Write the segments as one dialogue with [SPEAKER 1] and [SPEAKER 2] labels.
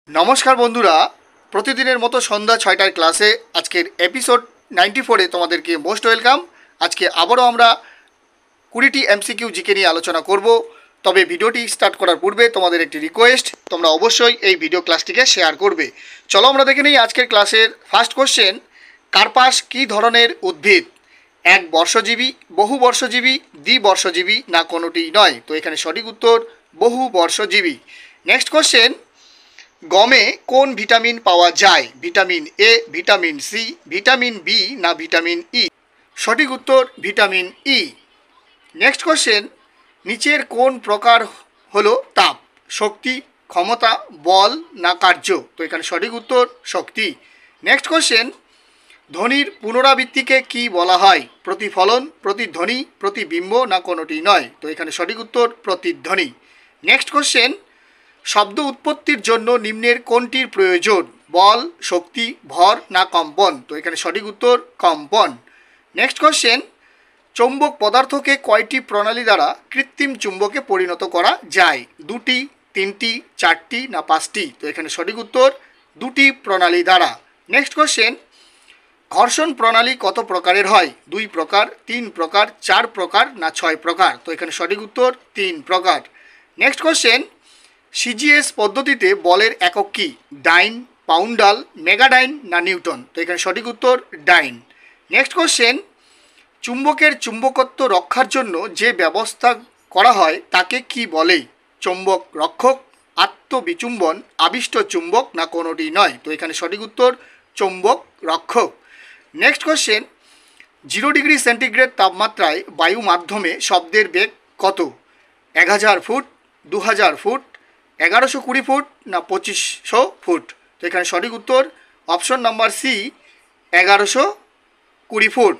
[SPEAKER 1] নমস্কার বন্ধুরা, প্রতিদিনের মতো সন্ধ্যা ৬টার ক্লাসে আজকের এপিসোড 94-এ তোমাদেরকে মোস্ট ওয়েলকাম। আজকে আবারও আমরা 20টি এমসিকিউ জিকে নিয়ে আলোচনা করব। তবে ভিডিওটি স্টার্ট করার পূর্বে তোমাদের একটি রিকোয়েস্ট, তোমরা অবশ্যই এই ভিডিও ক্লাসটিকে শেয়ার করবে। চলো আমরা দেখে নিই আজকের ক্লাসের ফার্স্ট কোশ্চেন। কার্পাস কী ধরনের উদ্ভিদ? এক বর্ষজীবী, বহু বর্ষজীবী, দ্বিবর্ষজীবী, না কোনোটিই নয়? তো এখানে সঠিক উত্তর বহু বর্ষজীবী। Next question. গমে কোন ভিটামিন পাওয়া যায়? Vitamin A, vitamin C, vitamin B, না ভিটামিন ই? সঠিক উত্তর ভিটামিন ই। Next question. নিচের কোন প্রকার হলো তাপ? শক্তি, ক্ষমতা, বল, না কার্য? তো এখানে সঠিক উত্তর শক্তি। Next question. ধ্বনির পুনরাবৃত্তিকে কি বলা হয়? প্রতিফলন, প্রতিধ্বনি, প্রতিবিম্ব, না কোনোটি নয়? তো এখানে সঠিক উত্তর প্রতিধ্বনি। Next question. শব্দ উৎপত্তির জন্য নিম্নের কোনটির প্রয়োজন? বল, শক্তি, ভর, না কম্পন? তো এখানে সঠিক উত্তর কম্পন। Next question. চৌম্বক পদার্থকে কয়টি প্রণালী দ্বারা কৃত্রিম চুম্বকে পরিণত করা যায়? দুটি, তিনটি, চারটি, না পাঁচটি? তো এখানে সঠিক উত্তর দুটি প্রণালী দ্বারা। Next question. ঘর্ষণ প্রণালী কত প্রকারের হয়? 2 প্রকার, 3 প্রকার, 4 প্রকার, না 6 প্রকার? তো এখানে সঠিক উত্তর 3 প্রকার। Next question. সিজিএস পদ্ধতিতে বলের একক কি? ডাইন, পাউন্ডাল, মেগাডাইন, না নিউটন? তো এখানে সঠিক উত্তর ডাইন। Next question. চুম্বকের চুম্বকত্ব রক্ষার জন্য যে ব্যবস্থা করা হয় তাকে কি বলে? চুম্বক রক্ষক, আত্মবিচুম্বন, আবিষ্ট চুম্বক, না কোনোটি নয়? তো এখানে সঠিক উত্তর চুম্বক রক্ষক। Next question. 0 ডিগ্রি সেন্টিগ্রেড তাপমাত্রায় বায়ু মাধ্যমে শব্দের বেগ কত? 1000 ফুট, 2000 ফুট, 1120 ফুট, না 2500 ফুট? তো এখানে সঠিক উত্তর option number C, 1120 foot.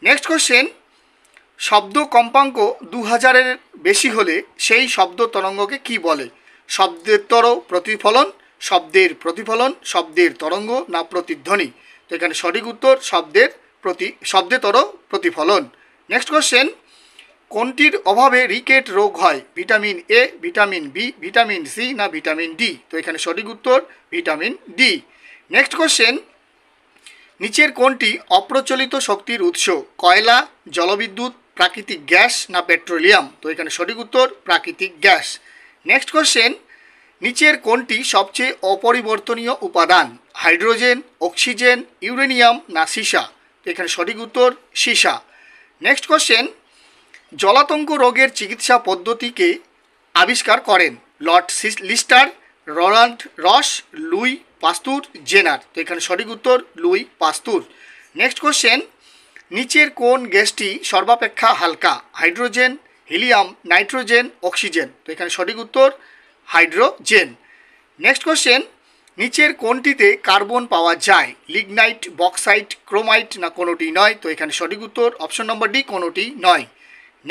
[SPEAKER 1] Next question. শব্দ কম্পাঙ্ক 2000-এর বেশি হলে সেই শব্দ তরঙ্গকে কি বলে? শব্দের তর প্রতিফলন, শব্দের প্রতিফলন, শব্দের তরঙ্গ, না প্রতিধ্বনি? তো এখানে সঠিক উত্তর শব্দেতর প্রতিফলন। Next question. কোনটির অভাবে রিকেট রোগ হয়? Vitamin A, vitamin B, vitamin C, না ভিটামিন ডি? তো এখানে সঠিক উত্তর ভিটামিন ডি। Next question. নিচের কোনটি অপ্রচলিত শক্তির উৎস? কয়লা, জলবিদ্যুৎ, প্রাকৃতিক গ্যাস, না পেট্রোলিয়াম? তো এখানে সঠিক উত্তর প্রাকৃতিক গ্যাস। Next question. নিচের কোনটি সবচেয়ে অপরিবর্তনীয় উপাদান? হাইড্রোজেন, অক্সিজেন, ইউরেনিয়াম, না সীসা? তো এখানে সঠিক উত্তর সীসা। Next question. জলাতঙ্ক রোগের চিকিৎসা পদ্ধতিকে আবিষ্কার করেন? Lord Lister, Ronald Ross, Louis Pasteur, Jenner? তো এখানে সঠিক উত্তর লুই পাস্তুর। Next question. নিচের কোন গ্যাসটি সর্বাপেক্ষা হালকা? Hydrogen, helium, nitrogen, oxygen? তো এখানে সঠিক উত্তর হাইড্রোজেন। Next question. নিচের কোনটিতে কার্বন পাওয়া যায়? লিগনাইট, বক্সাইট, ক্রোমাইট, না কোনোটি নয়? তো এখানে সঠিক উত্তর অপশন নম্বর ডি, কোনোটি নয়।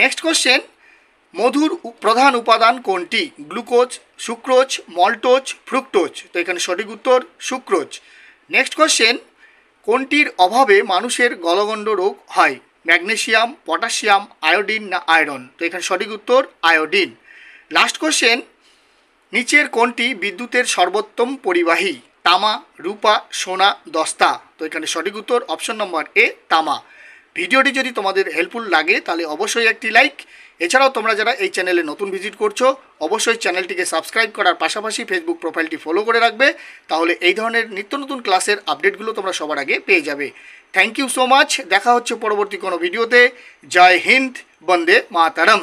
[SPEAKER 1] Next question. মধুর প্রধান উপাদান কোনটি? Glucose, sucrose, maltose, fructose? তো এখানে সঠিক উত্তর সুক্রোজ। Next question. কোনটির অভাবে মানুষের গলগণ্ড রোগ হয়? ম্যাগনেসিয়াম, পটাশিয়াম, আয়োডিন, না আয়রন? তো এখানে সঠিক উত্তর আয়োডিন। Last question. নিচের কোনটি বিদ্যুতের সর্বোত্তম পরিবাহী? তামা, রূপা, সোনা, দস্তা? তো এখানে সঠিক উত্তর অপশন নম্বর এ, তামা। ভিডিওটি যদি তোমাদের হেল্পফুল লাগে তাহলে অবশ্যই একটি লাইক। এছাড়াও তোমরা যারা এই চ্যানেলে নতুন ভিজিট করছো অবশ্যই চ্যানেলটিকে সাবস্ক্রাইব করার পাশাপাশি ফেসবুক প্রোফাইলটি ফলো করে রাখবে, তাহলে এই ধরনের নিত্য নতুন ক্লাসের আপডেটগুলো তোমরা সবার আগে পেয়ে যাবে। Thank you so much. দেখা হচ্ছে পরবর্তী কোনো ভিডিওতে। জয় হিন্দ, বন্দে মাতরম।